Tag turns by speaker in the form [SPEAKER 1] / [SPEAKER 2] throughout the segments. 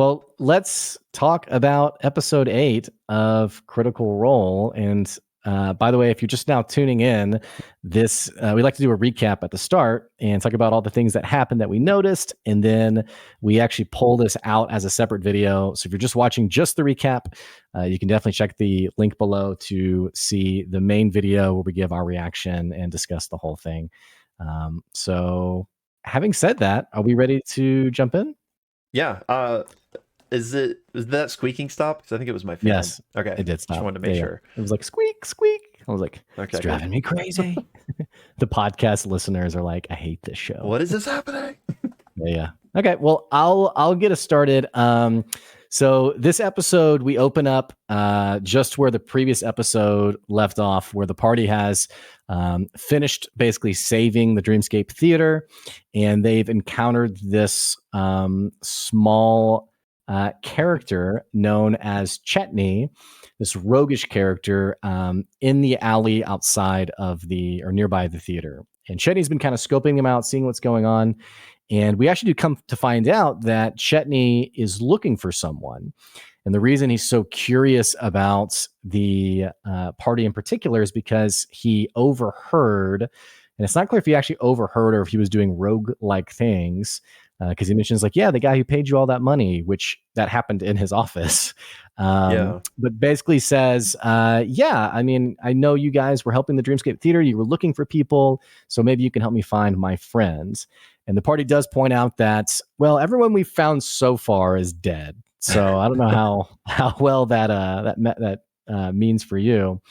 [SPEAKER 1] Well, let's talk about episode 8 of Critical Role. And by the way, if you're just now tuning in, we like to do a recap at the start and talk about all the things that happened that we noticed. And then we actually pull this out as a separate video. So if you're just watching just the recap, you can definitely check the link below to see the main video where we give our reaction and discuss the whole thing. So having said that, are we ready to jump in?
[SPEAKER 2] Yeah. Is that squeaking stop? Because I think it was my fan.
[SPEAKER 1] Yes.
[SPEAKER 2] Okay.
[SPEAKER 1] It did stop.
[SPEAKER 2] Just wanted to make sure.
[SPEAKER 1] It was like squeak, squeak. I was like,
[SPEAKER 2] Okay,
[SPEAKER 1] it's driving me crazy. The podcast listeners are like, I hate this show.
[SPEAKER 2] What is this happening?
[SPEAKER 1] Yeah. Okay. Well, I'll get us started. So this episode, we open up just where the previous episode left off, where the party has finished basically saving the Dreamscape Theater, and they've encountered this small character known as Chetney, this roguish character in the alley outside of nearby the theater. And Chetney's been kind of scoping them out, seeing what's going on. And we actually do come to find out that Chetney is looking for someone. And the reason he's so curious about the party in particular is because he overheard, and it's not clear if he actually overheard or if he was doing rogue-like things, because he mentions like, yeah, the guy who paid you all that money, which that happened in his office. But basically says, yeah, I mean, I know you guys were helping the Dreamscape Theater. You were looking for people, so maybe you can help me find my friends. And the party does point out that, well, everyone we've found so far is dead. So I don't know how well that means for you.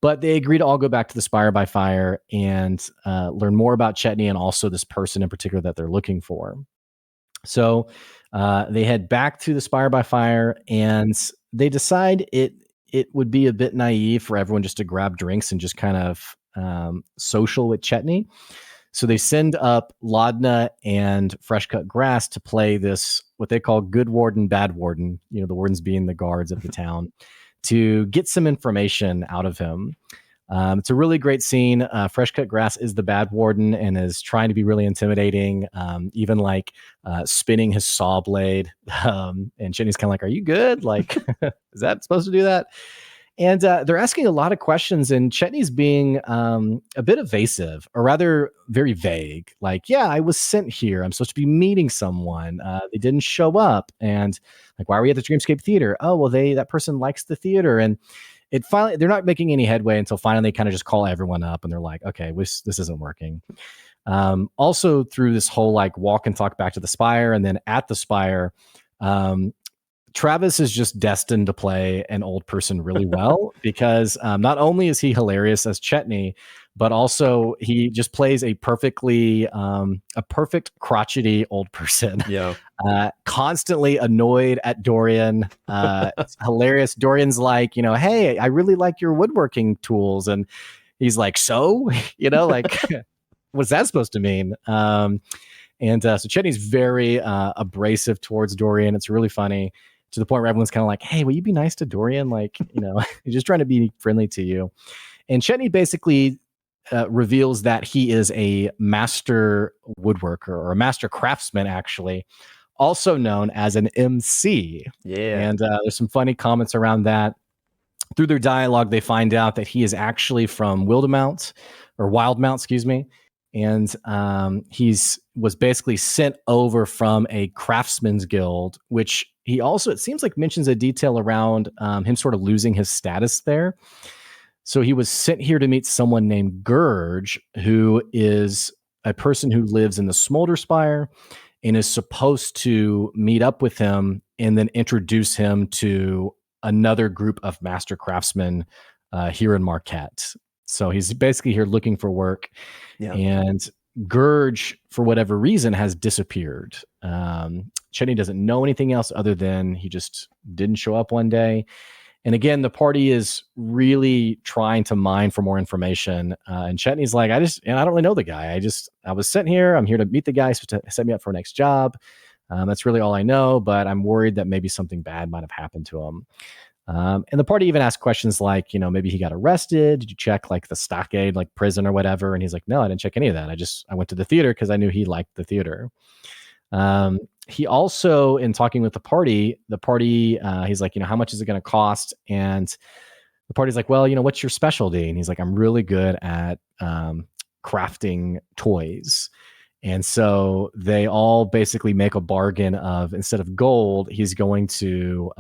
[SPEAKER 1] But they agree to all go back to the Spire by Fire and learn more about Chetney and also this person in particular that they're looking for. So they head back to the Spire by Fire, and they decide it would be a bit naive for everyone just to grab drinks and just kind of social with Chetney. So they send up Laudna and Fresh Cut Grass to play this, what they call good warden, bad warden, the wardens being the guards of the town, to get some information out of him. It's a really great scene. Fresh Cut Grass is the bad warden and is trying to be really intimidating, even like spinning his saw blade. And Chetney's kind of like, are you good? Like, is that supposed to do that? And they're asking a lot of questions, and Chetney's being a bit evasive, or rather very vague. Like, yeah, I was sent here. I'm supposed to be meeting someone. They didn't show up. And like, why are we at the Dreamscape Theater? Oh, well, that person likes the theater. And they're not making any headway until finally they kind of just call everyone up, and they're like, okay, this isn't working. Also, through this whole like walk and talk back to the Spire, and then at the Spire, Travis is just destined to play an old person really well because not only is he hilarious as Chetney, but also he just plays a perfect crotchety old person.
[SPEAKER 2] Yeah.
[SPEAKER 1] Constantly annoyed at Dorian. It's hilarious. Dorian's like, hey, I really like your woodworking tools. And he's like, so, like, what's that supposed to mean? So Chetney's very abrasive towards Dorian. It's really funny, to the point where everyone's kind of like, hey, will you be nice to Dorian? Like, he's just trying to be friendly to you. And Chetney basically reveals that he is a master woodworker, or a master craftsman, actually, also known as an MC.
[SPEAKER 2] Yeah.
[SPEAKER 1] And there's some funny comments around that. Through their dialogue, they find out that he is actually from Wildmount, excuse me. And was basically sent over from a craftsman's guild, which he also, it seems like, mentions a detail around him sort of losing his status there. So he was sent here to meet someone named Gurge, who is a person who lives in the Smolder Spire and is supposed to meet up with him and then introduce him to another group of master craftsmen here in Marquette. So he's basically here looking for work. Yeah. And Gurge, for whatever reason, has disappeared. Chetney doesn't know anything else other than he just didn't show up one day. And again, the party is really trying to mine for more information. And Chetney's like, I don't really know the guy. I was sent here. I'm here to meet the guy to set me up for a next job. That's really all I know, but I'm worried that maybe something bad might have happened to him. And the party even asked questions like, maybe he got arrested. Did you check like the stockade, like prison or whatever? And he's like, no, I didn't check any of that. I went to the theater because I knew he liked the theater. he also, in talking with the party, he's like, how much is it going to cost? And the party's like, well, what's your specialty? And he's like, I'm really good at crafting toys. And so they all basically make a bargain of, instead of gold, he's going to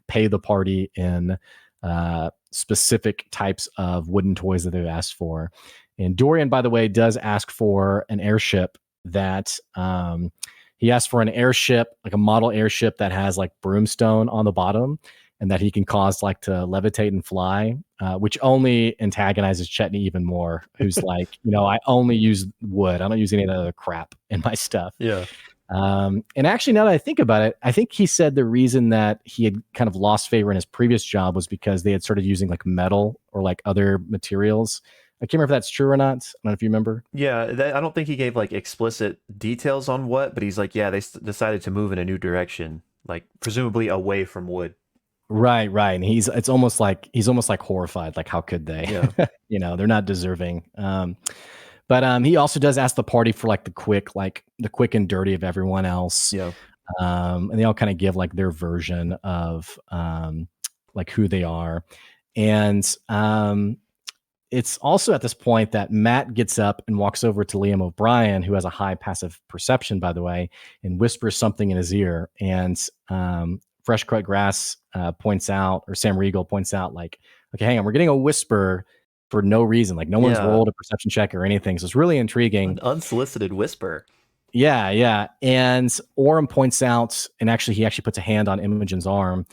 [SPEAKER 1] pay the party in specific types of wooden toys that they've asked for. And Dorian, by the way, does ask for an airship that he asked for an airship, like a model airship that has like broomstone on the bottom and that he can cause like to levitate and fly, which only antagonizes Chetney even more, who's like, I only use wood. I don't use any of that other crap in my stuff.
[SPEAKER 2] Yeah.
[SPEAKER 1] And actually, now that I think about it, I think he said the reason that he had kind of lost favor in his previous job was because they had started using like metal or like other materials. I can't remember if that's true or not. I don't know if you remember.
[SPEAKER 2] Yeah, I don't think he gave like explicit details on what, but he's like, yeah, they decided to move in a new direction, like presumably away from wood.
[SPEAKER 1] Right. And he's almost like horrified. Like, how could they?
[SPEAKER 2] Yeah.
[SPEAKER 1] They're not deserving. But he also does ask the party for like the quick and dirty of everyone else.
[SPEAKER 2] Yeah.
[SPEAKER 1] And they all kind of give like their version of like who they are. And it's also at this point that Matt gets up and walks over to Liam O'Brien, who has a high passive perception, by the way, and whispers something in his ear. And Fresh Cut Grass points out, or Sam Riegel points out, like, okay, hang on, we're getting a whisper for no reason. Like, no one's rolled a perception check or anything. So it's really intriguing.
[SPEAKER 2] An unsolicited whisper.
[SPEAKER 1] Yeah. And Orem points out, and he actually puts a hand on Imogen's arm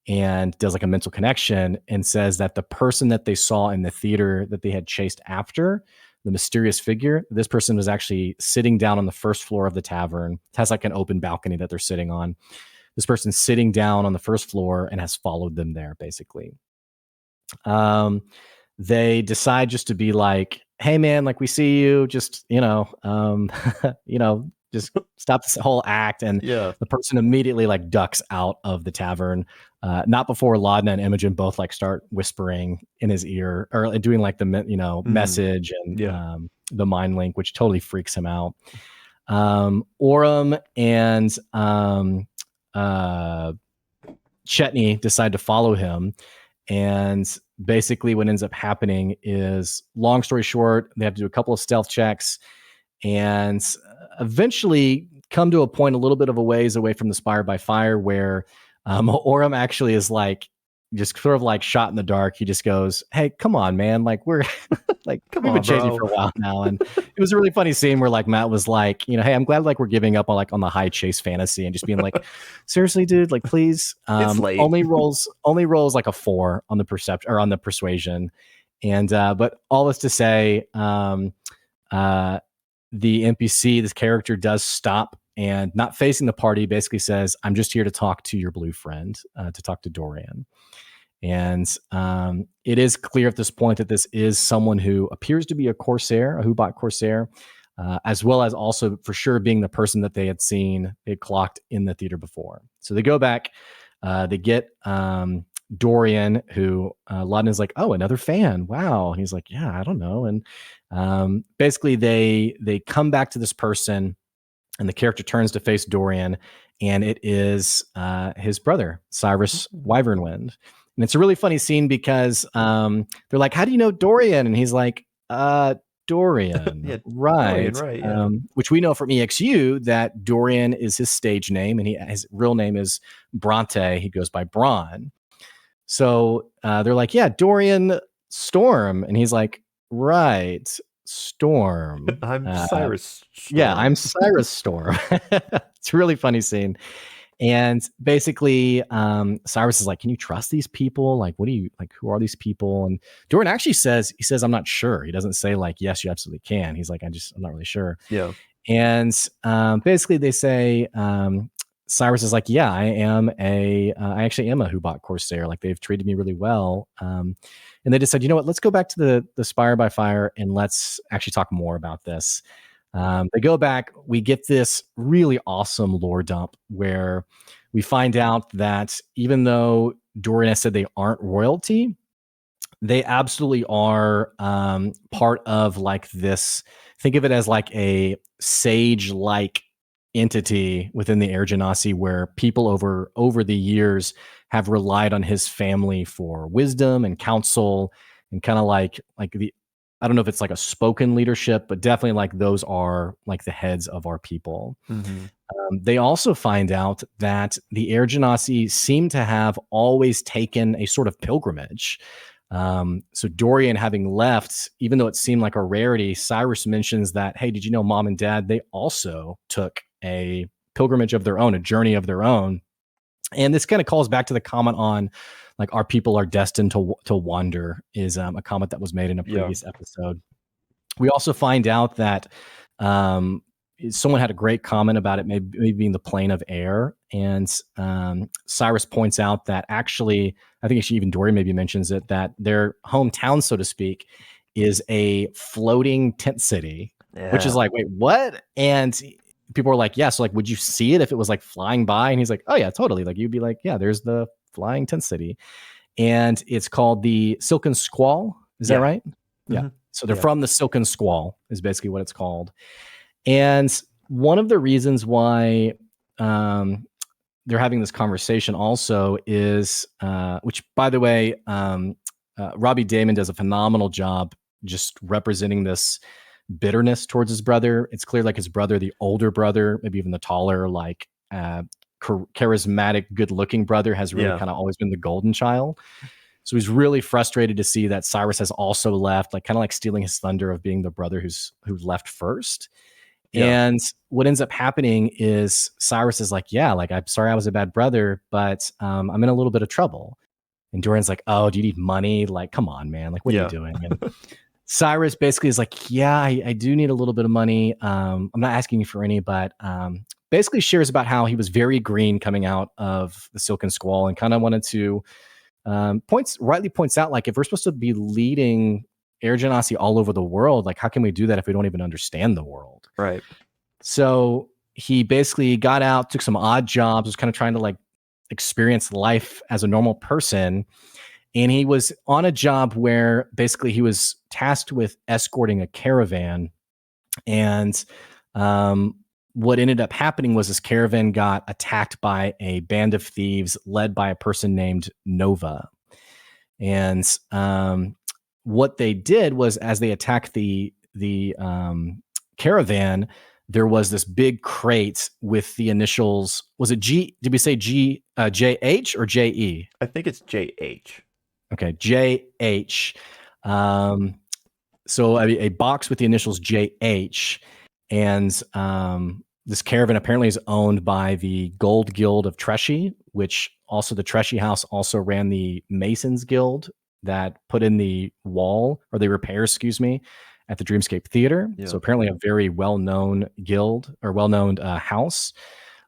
[SPEAKER 1] and does like a mental connection and says that the person that they saw in the theater that they had chased after, the mysterious figure, this person was actually sitting down on the first floor of the tavern. It has like an open balcony that they're sitting on. This person's sitting down on the first floor and has followed them there, basically. They decide just to be like, hey man, like we see you, just, just stop this whole act. And the person immediately like ducks out of the tavern. Not before Laudna and Imogen both like start whispering in his ear or doing like the, message and the mind link, which totally freaks him out. Orem and Chetney decide to follow him. And basically what ends up happening is, long story short, they have to do a couple of stealth checks and eventually come to a point a little bit of a ways away from the Spire by Fire where Orem actually is like just sort of like shot in the dark. He just goes, hey, come on, man. Like we're like, we've been chasing for a while now. And it was a really funny scene where like Matt was like, hey, I'm glad like we're giving up on the high chase fantasy and just being like, seriously, dude, like please. Only rolls like a 4 on the perception or on the persuasion. And but all this to say, the NPC, this character does stop and, not facing the party, basically says, I'm just here to talk to your blue friend, to talk to Dorian. And it is clear at this point that this is someone who appears to be a Corsair, a Hubot Corsair, as well as also for sure being the person that they had clocked in the theater before. So they go back, they get Dorian, who Laudna's like, oh, another fan. Wow. And he's like, yeah, I don't know. And basically they come back to this person and the character turns to face Dorian, and it is his brother, Cyrus Wyvernwind. And it's a really funny scene because they're like, how do you know Dorian? And he's like, Dorian,
[SPEAKER 2] yeah,
[SPEAKER 1] right.
[SPEAKER 2] Dorian, right, yeah.
[SPEAKER 1] Which we know from EXU that Dorian is his stage name, and his real name is Bronte. He goes by Bron. So they're like, yeah, Dorian Storm. And he's like, right, Storm.
[SPEAKER 2] I'm Cyrus Storm.
[SPEAKER 1] Yeah, I'm Cyrus Storm. It's a really funny scene. And basically, Cyrus is like, can you trust these people? Like, who are these people? And Dorian actually says, I'm not sure. He doesn't say like, yes, you absolutely can. He's like, I'm not really sure.
[SPEAKER 2] Yeah.
[SPEAKER 1] And basically they say, Cyrus is like, yeah, I actually am a Hubot Corsair. Like, they've treated me really well. And they decide, you know what, let's go back to the Spire by Fire and let's actually talk more about this. They go back. We get this really awesome lore dump where we find out that even though Dorian has said they aren't royalty, they absolutely are part of like this. Think of it as like a sage-like entity within the Air Genasi where people over the years have relied on his family for wisdom and counsel, and kind of like the, I don't know if it's like a spoken leadership, but definitely like those are like the heads of our people.
[SPEAKER 2] Mm-hmm.
[SPEAKER 1] They also find out that the Air Genasi seem to have always taken a sort of pilgrimage. So Dorian having left, even though it seemed like a rarity, Cyrus mentions that, hey, did you know mom and dad, they also took a pilgrimage of their own, a journey of their own. And this kind of calls back to the comment on like our people are destined to wander, is a comment that was made in a previous episode. We also find out that someone had a great comment about it, maybe being the plane of air. And Cyrus points out that actually, I think even Dory maybe mentions it, that their hometown, so to speak, is a floating tent city, which is like, wait, what? And people are like, yeah, so like, would you see it if it was like flying by? And he's like, oh yeah, totally. Like you'd be like, yeah, there's the flying tent city. And it's called the Silken Squall. Is that right?
[SPEAKER 2] Mm-hmm.
[SPEAKER 1] Yeah. So they're from the Silken Squall is basically what it's called. And one of the reasons why they're having this conversation also is, which by the way, Robbie Damon does a phenomenal job just representing this bitterness towards his brother. It's clear like his brother, the older brother, maybe even the taller, like charismatic, good-looking brother has really kind of always been the golden child. So he's really frustrated to see that Cyrus has also left, like kind of like stealing his thunder of being the brother who left first. And what ends up happening is Cyrus is like, yeah, like, I'm sorry I was a bad brother, but I'm in a little bit of trouble. And Dorian's like, oh, do you need money? Like, come on, man. Like, what are you doing? And Cyrus basically is like, yeah, I do need a little bit of money. I'm not asking you for any, but basically shares about how he was very green coming out of the Silken Squall and kind of wanted to rightly points out, like, if we're supposed to be leading Air Genasi all over the world, like, how can we do that if we don't even understand the world?
[SPEAKER 2] Right.
[SPEAKER 1] So he basically got out, took some odd jobs, was kind of trying to like experience life as a normal person. And he was on a job where basically he was tasked with escorting a caravan. And what ended up happening was this caravan got attacked by a band of thieves led by a person named Nova. And what they did was, as they attacked the caravan, there was this big crate with the initials. Was it G? Did we say G, JH or JE?
[SPEAKER 2] I think it's JH.
[SPEAKER 1] Okay, JH. So a box with the initials JH, and this caravan apparently is owned by the Gold Guild of Treshy, which also the Treshy House also ran the Masons Guild that put in the wall, or the repairs, excuse me, at the Dreamscape Theater. So apparently a very well-known guild, or well-known house.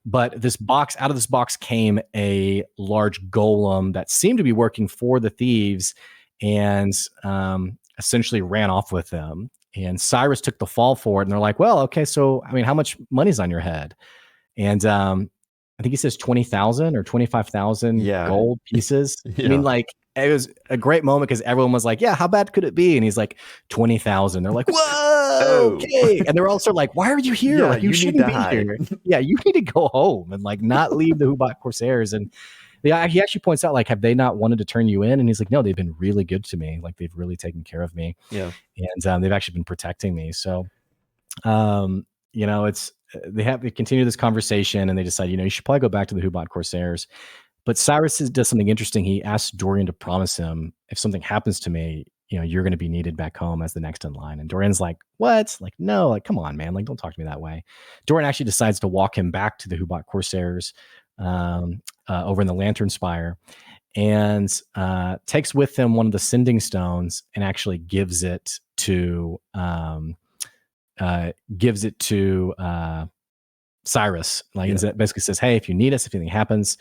[SPEAKER 1] But out of this box came a large golem that seemed to be working for the thieves, and essentially ran off with them. And Cyrus took the fall for it. And they're like, well, okay, so, I mean, how much money's on your head? And I think he says 20,000 or 25,000 gold pieces. I mean, like, it was a great moment because everyone was like, yeah, how bad could it be? And he's like, 20,000. They're like, whoa, okay. And they're also like, why are you here?
[SPEAKER 2] Yeah,
[SPEAKER 1] like, you shouldn't be here. Yeah, you need to go home and like not leave the Hubot Corsairs. And he actually points out, like, have they not wanted to turn you in? And he's like, no, they've been really good to me. Like, they've really taken care of me.
[SPEAKER 2] Yeah.
[SPEAKER 1] And they've actually been protecting me. So, you know, they continue this conversation, and they decide, you know, you should probably go back to the Hubot Corsairs. But Cyrus does something interesting. He asks Dorian to promise him, if something happens to me, you know, you're going to be needed back home as the next in line. And Dorian's like, what? Like, no, like, come on, man. Like, don't talk to me that way. Dorian actually decides to walk him back to the Hubot Corsairs over in the Lantern Spire, and takes with him one of the sending stones and actually gives it to Cyrus. Like, it basically says, hey, if you need us, if anything happens,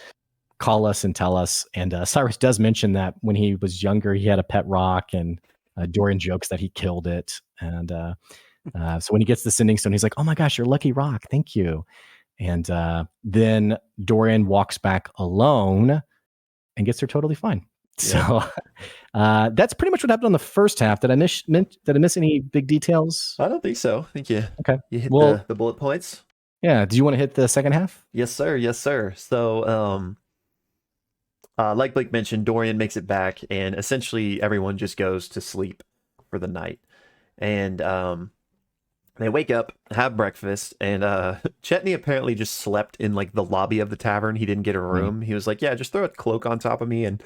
[SPEAKER 1] call us and tell us. And Cyrus does mention that when he was younger, he had a pet rock, and Dorian jokes that he killed it. And so when he gets the sending stone, he's like, oh my gosh, your lucky rock. Thank you. And then Dorian walks back alone and gets her totally fine. So that's pretty much what happened on the first half. Did I miss any big details?
[SPEAKER 2] I don't think so. I think you hit the bullet points.
[SPEAKER 1] Yeah. Do you want to hit the second half?
[SPEAKER 2] Yes, sir. Yes, sir. So, like Blake mentioned, Dorian makes it back, and essentially everyone just goes to sleep for the night. And they wake up, have breakfast, and Chetney apparently just slept in like the lobby of the tavern. He didn't get a
[SPEAKER 1] Mhm.
[SPEAKER 2] room. He was like, "Yeah, just throw a cloak on top of me, and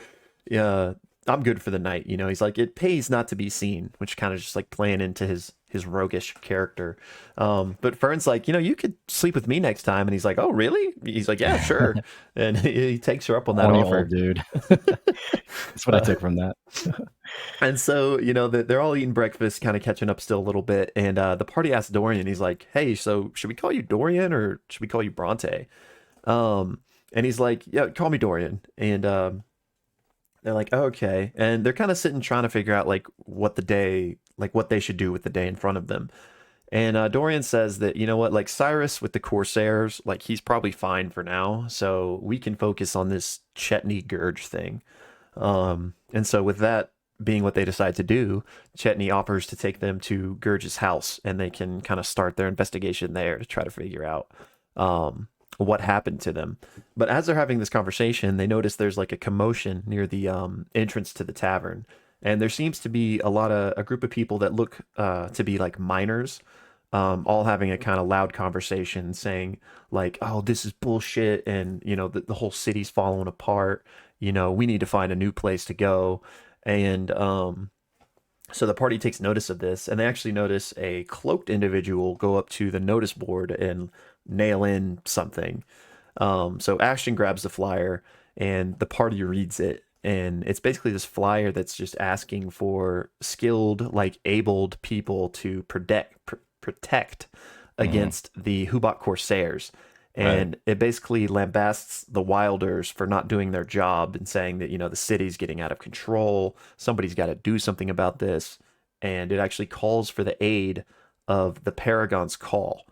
[SPEAKER 2] I'm good for the night." You know, he's like, "It pays not to be seen," which kind of just like playing into his roguish character. But Fern's like, "You could sleep with me next time," and he's like, "Oh, really?" He's like, "Yeah, sure," and he takes her up on that
[SPEAKER 1] Horny old
[SPEAKER 2] offer.
[SPEAKER 1] dude. That's what I
[SPEAKER 2] Uh,
[SPEAKER 1] took from that.
[SPEAKER 2] And so, they're all eating breakfast, kind of catching up still a little bit. And the party asks Dorian, he's like, "Hey, so should we call you Dorian or should we call you Bronte?" Um, and he's like, "Yeah, call me Dorian." And they're like, oh, "Okay." And they're kind of sitting trying to figure out like what they should do with the day in front of them. And Dorian says that, you know what, like Cyrus with the Corsairs, like he's probably fine for now. So we can focus on this Chetney Gurge thing. And so with that being what they decide to do, Chetney offers to take them to Gurge's house and they can kind of start their investigation there to try to figure out what happened to them. But as they're having this conversation, they notice there's like a commotion near the entrance to the tavern. And there seems to be a group of people that look to be like miners, all having a kind of loud conversation saying like, "Oh, this is bullshit," and the whole city's falling apart. We need to find a new place to go. And so the party takes notice of this, and they actually notice a cloaked individual go up to the notice board and nail in something. So Ashton grabs the flyer, and the party reads it. And it's basically this flyer that's just asking for skilled, like abled people to protect
[SPEAKER 1] Mhm.
[SPEAKER 2] against the Hubot Corsairs.
[SPEAKER 1] Right.
[SPEAKER 2] And it basically lambasts the Wilders for not doing their job and saying that, the city's getting out of control. Somebody's got to do something about this. And it actually calls for the aid of the Paragon's Call.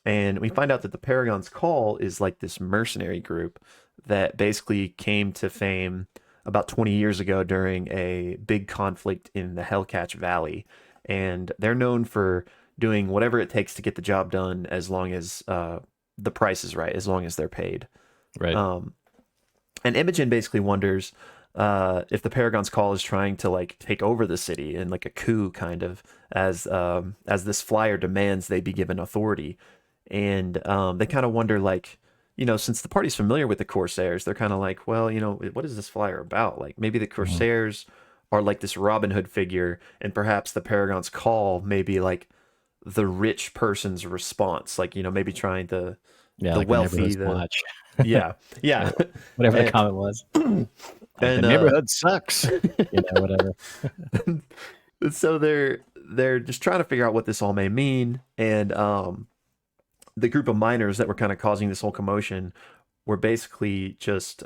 [SPEAKER 2] And we find out that the Paragon's Call is like this mercenary group that basically came to fame about 20 years ago during a big conflict in the Hellcatch Valley. And they're known for doing whatever it takes to get the job done as long as the price is right, as long as they're paid.
[SPEAKER 1] Right.
[SPEAKER 2] Um, and Imogen basically wonders if the Paragon's Call is trying to like take over the city in like a coup kind of as this flyer demands they be given authority. And they kind of wonder like, since the party's familiar with the Corsairs, they're kind of like, well, what is this flyer about? Like maybe the
[SPEAKER 1] Mhm.
[SPEAKER 2] Corsairs are like this Robin Hood figure, and perhaps the Paragon's Call may be like the rich person's response, like, maybe trying to
[SPEAKER 1] Yeah,
[SPEAKER 2] the
[SPEAKER 1] like the
[SPEAKER 2] wealthy,
[SPEAKER 1] neighborhood's
[SPEAKER 2] the
[SPEAKER 1] watch.
[SPEAKER 2] yeah, yeah.
[SPEAKER 1] Or whatever the
[SPEAKER 2] and
[SPEAKER 1] comment was. Like the
[SPEAKER 2] and
[SPEAKER 1] neighborhood sucks. Whatever.
[SPEAKER 2] so they're just trying to figure out what this all may mean. And the group of miners that were kind of causing this whole commotion were basically just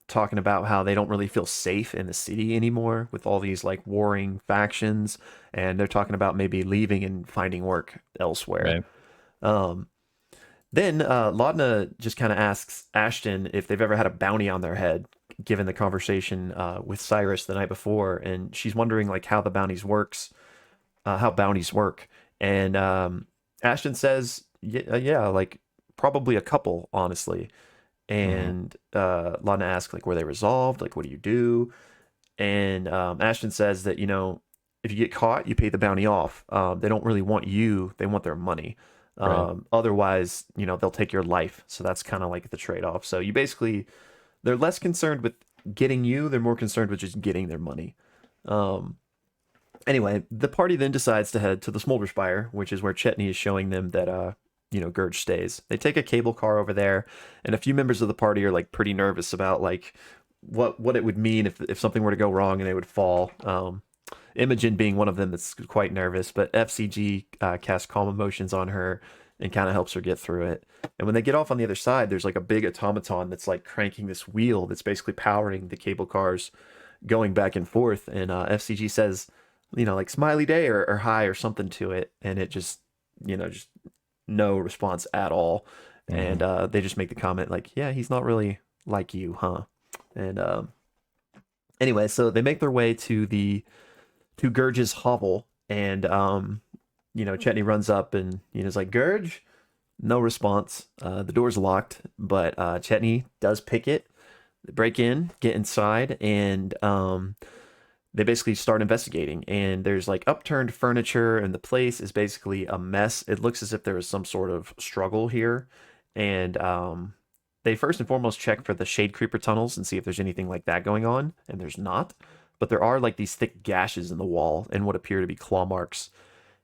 [SPEAKER 2] talking about how they don't really feel safe in the city anymore with all these like warring factions, and they're talking about maybe leaving and finding work elsewhere.
[SPEAKER 1] Right.
[SPEAKER 2] um Then Laudna just kind of asks Ashton if they've ever had a bounty on their head, given the conversation with Cyrus the night before, and she's wondering like how bounties work. And Ashton says, yeah, like probably a couple, honestly.
[SPEAKER 1] Mhm.
[SPEAKER 2] And Laudna asks like, were they resolved? Like, what do you do? And Ashton says that if you get caught, you pay the bounty off. They don't really want you; they want their money.
[SPEAKER 1] Right.
[SPEAKER 2] Otherwise, they'll take your life. So that's kind of like the trade-off. So they're less concerned with getting you; they're more concerned with just getting their money. Um, anyway, the party then decides to head to the Smolder Spire, which is where Chetney is showing them that Gurge stays. They take a cable car over there, and a few members of the party are like pretty nervous about like what it would mean if something were to go wrong and they would fall. Imogen being one of them that's quite nervous, but FCG casts calm emotions on her and kind of helps her get through it. And when they get off on the other side, there's like a big automaton that's like cranking this wheel that's basically powering the cable cars going back and forth. And FCG says, like smiley day or hi or something to it. And it just no response at all. And
[SPEAKER 1] Mhm.
[SPEAKER 2] they just make the comment like, yeah, he's not really like you, huh? And anyway, so they make their way to Gurge's hovel, and Chetney runs up and is like, Gurge, No response. The door's locked, but Chetney does pick it. They break in, get inside, and they basically start investigating. And there's like upturned furniture, and the place is basically a mess. It looks as if there was some sort of struggle here. And they first and foremost check for the shade creeper tunnels and see if there's anything like that going on. And there's not. But there are like these thick gashes in the wall and what appear to be claw marks.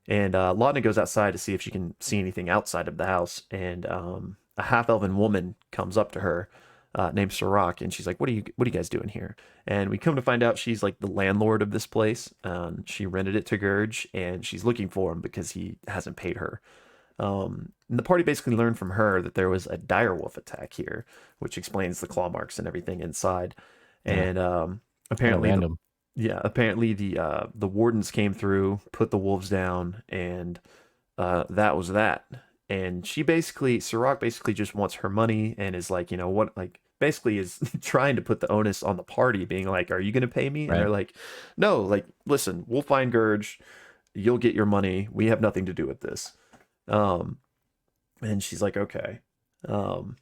[SPEAKER 2] And Laudna goes outside to see if she can see anything outside of the house. And a half-elven woman comes up to her, named Sirach, and she's like, what are you guys doing here?" And we come to find out she's like the landlord of this place. She rented it to Gurge, and she's looking for him because he hasn't paid her. And the party basically learned from her that there was a direwolf attack here, which explains the claw marks and everything inside.
[SPEAKER 1] Yeah,
[SPEAKER 2] And
[SPEAKER 1] kind of
[SPEAKER 2] apparently
[SPEAKER 1] random.
[SPEAKER 2] apparently the wardens came through, put the wolves down, and that was that. And Sirach basically just wants her money and is like, what, like, basically is trying to put the onus on the party, being like, "Are you going to pay me?" And
[SPEAKER 1] Right.
[SPEAKER 2] they're like, "No, like, listen, we'll find Gurge, you'll get your money. We have nothing to do with this." Um, and she's like, "Okay." Um,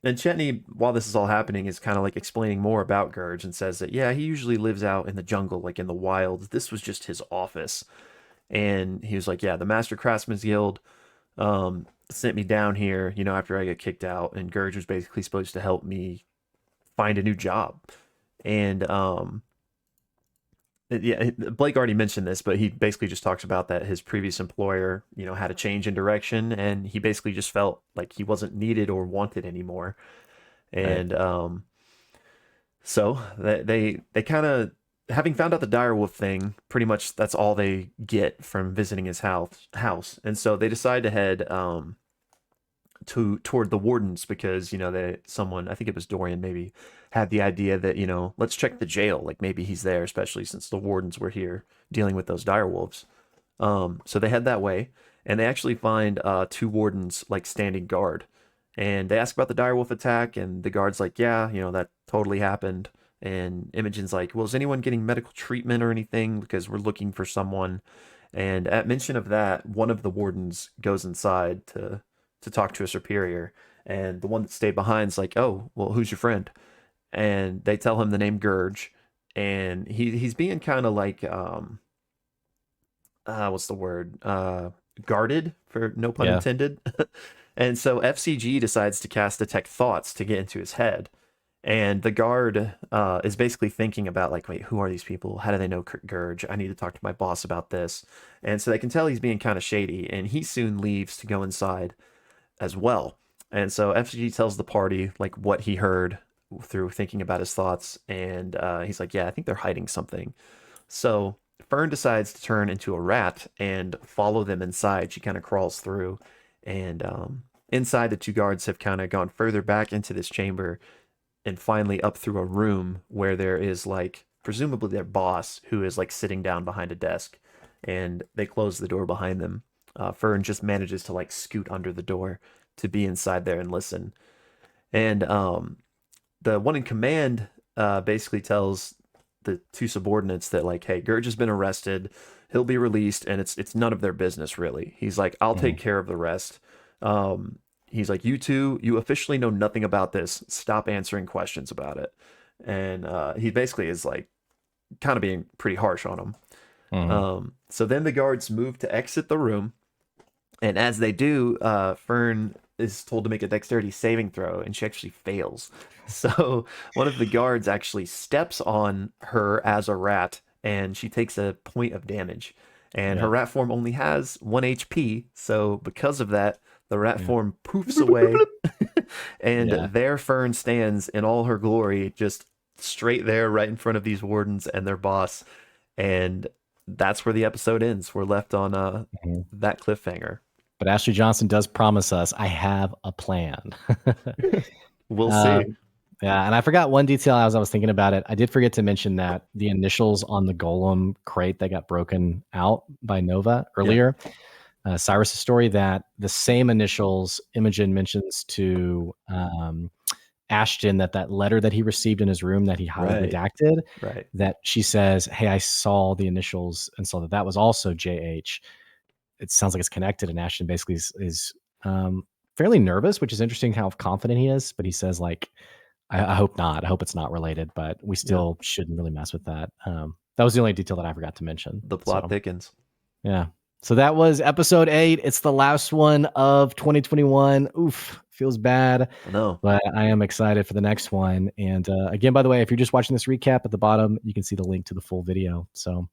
[SPEAKER 2] and Chetney, while this is all happening, is kind of like explaining more about Gurge and says that, yeah, he usually lives out in the jungle, like in the wilds. This was just his office. And he was like, "Yeah, the Master Craftsman's Guild sent me down here, after I got kicked out. And Gurge was basically supposed to help me find a new job." And yeah, Blake already mentioned this, but he basically just talks about that his previous employer, had a change in direction, and he basically just felt like he wasn't needed or wanted anymore.
[SPEAKER 1] Right.
[SPEAKER 2] And so they kind of, having found out the direwolf thing, pretty much that's all they get from visiting his house. And so they decide to head toward the wardens because someone, I think it was Dorian, maybe had the idea that let's check the jail, like maybe he's there, especially since the wardens were here dealing with those direwolves. So they head that way, and they actually find two wardens like standing guard, and they ask about the direwolf attack, and the guard's like, "Yeah, that totally happened." And Imogen's like, "Well, is anyone getting medical treatment or anything? Because we're looking for someone." And at mention of that, one of the wardens goes inside to talk to a superior, and the one that stayed behind's like, "Oh, well, who's your friend?" And they tell him the name Gurge, and he's being kind of like what's the word? Guarded, for no pun
[SPEAKER 1] Yeah.
[SPEAKER 2] intended. And so FCG decides to cast Detect Thoughts to get into his head. And the guard is basically thinking about, like, wait, who are these people? How do they know Gurge? I need to talk to my boss about this. And so they can tell he's being kind of shady, and he soon leaves to go inside as well. And so FCG tells the party like what he heard through thinking about his thoughts, and he's like, "Yeah, I think they're hiding something." So Fern decides to turn into a rat and follow them inside. She kind of crawls through, and inside, the two guards have kind of gone further back into this chamber and finally up through a room where there is like presumably their boss who is like sitting down behind a desk, and they close the door behind them. Fern just manages to like scoot under the door to be inside there and listen. And the one in command basically tells the two subordinates that, like, "Hey, Gurge has been arrested. He'll be released, and it's none of their business really." He's like, "I'll take
[SPEAKER 1] Mhm.
[SPEAKER 2] care of the rest." He's like, "You two, you officially know nothing about this. Stop answering questions about it." And he basically is like kind of being pretty harsh on them.
[SPEAKER 1] Mhm.
[SPEAKER 2] So then the guards move to exit the room, and as they do, Fern is told to make a dexterity saving throw, and she actually fails. So one of the guards actually steps on her as a rat, and she takes a point of damage. And her
[SPEAKER 1] Yeah.
[SPEAKER 2] rat form only has 1 HP, so because of that, the rat
[SPEAKER 1] Yeah.
[SPEAKER 2] form poofs away, and
[SPEAKER 1] Yeah.
[SPEAKER 2] there Fern stands in all her glory, just straight there, right in front of these wardens and their boss. And that's where the episode ends. We're left on
[SPEAKER 1] Mhm.
[SPEAKER 2] that cliffhanger.
[SPEAKER 1] But Ashley Johnson does promise us, "I have a plan."
[SPEAKER 2] We'll
[SPEAKER 1] Uh,
[SPEAKER 2] see.
[SPEAKER 1] yeah, and I forgot one detail as I was thinking about it. I did forget to mention that the initials on the golem crate that got broken out by Nova
[SPEAKER 2] Yeah.
[SPEAKER 1] earlier, Cyrus's story, that the same initials Imogen mentions to Ashton, that letter that he received in his room that he highly
[SPEAKER 2] Right.
[SPEAKER 1] redacted,
[SPEAKER 2] Right.
[SPEAKER 1] that she says, "Hey, I saw the initials and saw that that was also JH." It sounds like it's connected, and Ashton basically is fairly nervous, which is interesting how confident he is. But he says like, I hope not. I hope it's not related, but we still shouldn't really mess with that. That was the only detail that I forgot to mention.
[SPEAKER 2] The plot thickens.
[SPEAKER 1] Yeah. So that was episode 8. It's the last one of 2021. Oof, feels bad.
[SPEAKER 2] I know.
[SPEAKER 1] But I am excited for the next one. And again, by the way, if you're just watching this recap at the bottom, you can see the link to the full video. So